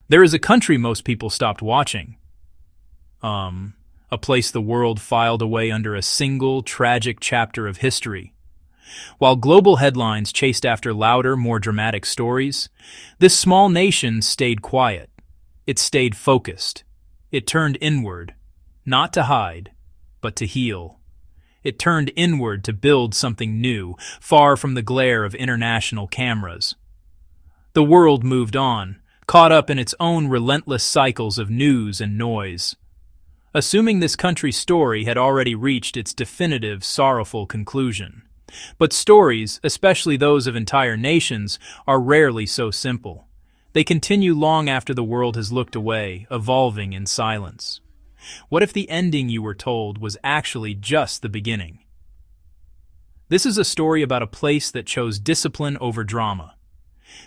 There is a country most people stopped watching. A place the world filed away under a single tragic chapter of history. While global headlines chased after louder, more dramatic stories, this small nation stayed quiet. It stayed focused. It turned inward, not to hide, but to heal. It turned inward to build something new, far from the glare of international cameras. The world moved on, caught up in its own relentless cycles of news and noise. Assuming this country's story had already reached its definitive, sorrowful conclusion. But stories, especially those of entire nations, are rarely so simple. They continue long after the world has looked away, evolving in silence. What if the ending you were told was actually just the beginning? This is a story about a place that chose discipline over drama.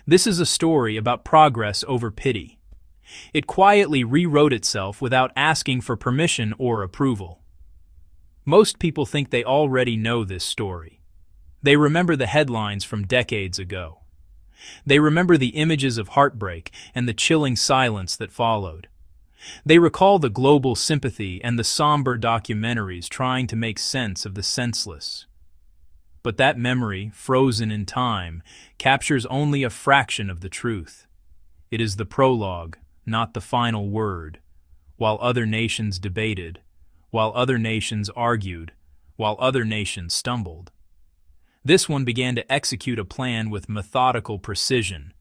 This is a story about progress over pity. It quietly rewrote itself without asking for permission or approval. Most people think they already know this story. They remember the headlines from decades ago. They remember the images of heartbreak and the chilling silence that followed. They recall the global sympathy and the somber documentaries trying to make sense of the senseless. But that memory, frozen in time, captures only a fraction of the truth. It is the prologue, not the final word. While other nations debated, while other nations argued, while other nations stumbled. This one began to execute a plan with methodical precision.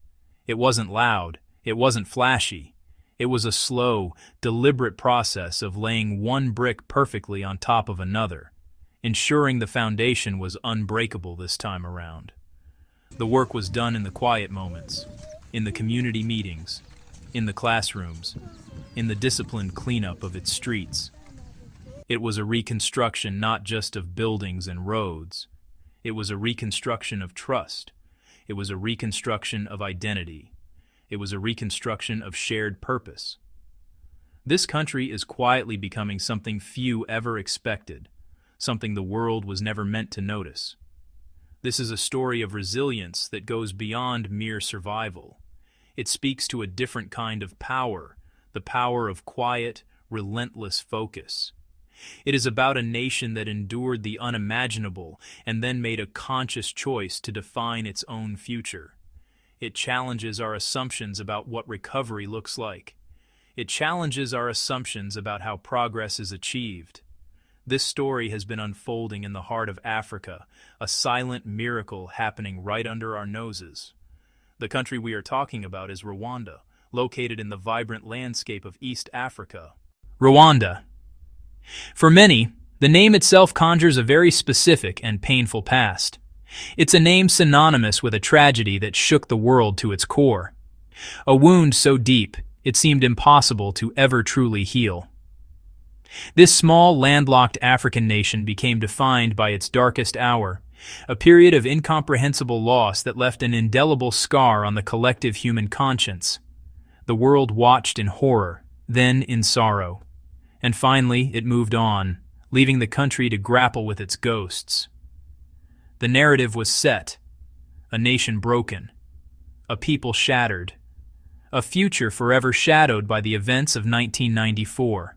It wasn't loud, it wasn't flashy. It was a slow, deliberate process of laying one brick perfectly on top of another, ensuring the foundation was unbreakable this time around. The work was done in the quiet moments, in the community meetings, in the classrooms, in the disciplined cleanup of its streets. It was a reconstruction not just of buildings and roads. It was a reconstruction of trust. It was a reconstruction of identity. It was a reconstruction of shared purpose. This country is quietly becoming something few ever expected, something the world was never meant to notice. This is a story of resilience that goes beyond mere survival. It speaks to a different kind of power, the power of quiet, relentless focus. It is about a nation that endured the unimaginable and then made a conscious choice to define its own future. It challenges our assumptions about what recovery looks like. It challenges our assumptions about how progress is achieved. This story has been unfolding in the heart of Africa, a silent miracle happening right under our noses. The country we are talking about is Rwanda, located in the vibrant landscape of East Africa. Rwanda. For many, the name itself conjures a very specific and painful past. It's a name synonymous with a tragedy that shook the world to its core. A wound so deep, it seemed impossible to ever truly heal. This small, landlocked African nation became defined by its darkest hour, a period of incomprehensible loss that left an indelible scar on the collective human conscience. The world watched in horror, then in sorrow. And finally, it moved on, leaving the country to grapple with its ghosts. The narrative was set, a nation broken, a people shattered, a future forever shadowed by the events of 1994.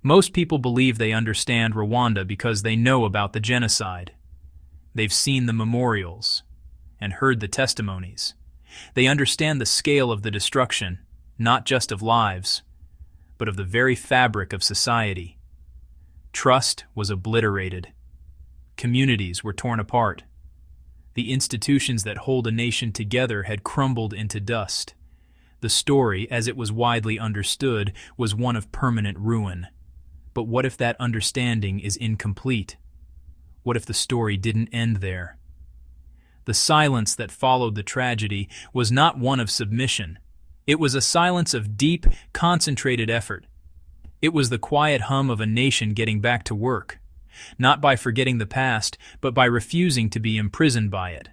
Most people believe they understand Rwanda because they know about the genocide. They've seen the memorials and heard the testimonies. They understand the scale of the destruction, not just of lives, but of the very fabric of society. Trust was obliterated. Communities were torn apart. The institutions that hold a nation together had crumbled into dust. The story, as it was widely understood, was one of permanent ruin. But what if that understanding is incomplete? What if the story didn't end there? The silence that followed the tragedy was not one of submission. It was a silence of deep, concentrated effort. It was the quiet hum of a nation getting back to work. Not by forgetting the past, but by refusing to be imprisoned by it.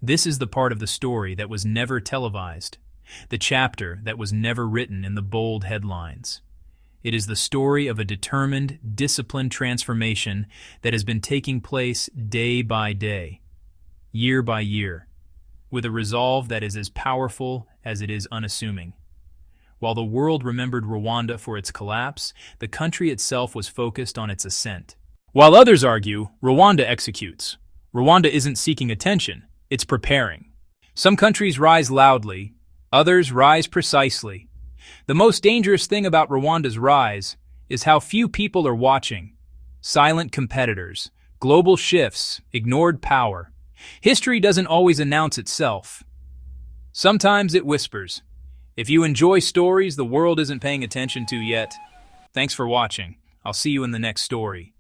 This is the part of the story that was never televised, the chapter that was never written in the bold headlines. It is the story of a determined, disciplined transformation that has been taking place day by day, year by year, with a resolve that is as powerful as it is unassuming. While the world remembered Rwanda for its collapse, the country itself was focused on its ascent. While others argue, Rwanda executes. Rwanda isn't seeking attention, it's preparing. Some countries rise loudly, others rise precisely. The most dangerous thing about Rwanda's rise is how few people are watching. Silent competitors, global shifts, ignored power. History doesn't always announce itself. Sometimes it whispers. If you enjoy stories the world isn't paying attention to yet, thanks for watching. I'll see you in the next story.